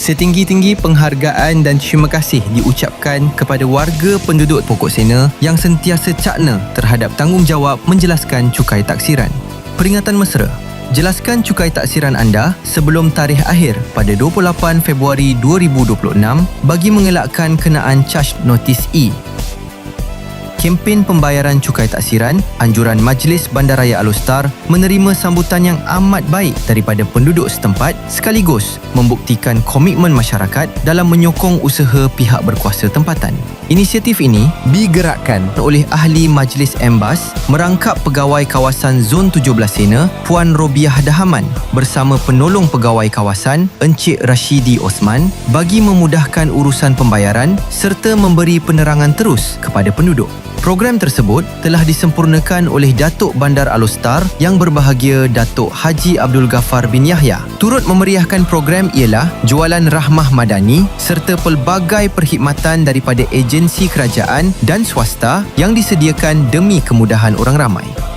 Setinggi-tinggi penghargaan dan terima kasih diucapkan kepada warga penduduk Pokok Sena yang sentiasa cakna terhadap tanggungjawab menjelaskan cukai taksiran. Peringatan mesra. Jelaskan cukai taksiran anda sebelum tarikh akhir pada 28 Februari 2026 bagi mengelakkan kenaan caj notis E. Kempen pembayaran cukai taksiran, anjuran Majlis Bandaraya Alor menerima sambutan yang amat baik daripada penduduk setempat sekaligus membuktikan komitmen masyarakat dalam menyokong usaha pihak berkuasa tempatan. Inisiatif ini digerakkan oleh ahli Majlis Embas merangkap pegawai kawasan Zon 17 Sena Puan Robiah Dahaman bersama penolong pegawai kawasan Encik Rashidi Osman bagi memudahkan urusan pembayaran serta memberi penerangan terus kepada penduduk. Program tersebut telah disempurnakan oleh Datuk Bandar Alor yang berbahagia Datuk Haji Abdul Ghaffar bin Yahya. Turut memeriahkan program ialah jualan rahmah madani serta pelbagai perkhidmatan daripada agensi kerajaan dan swasta yang disediakan demi kemudahan orang ramai.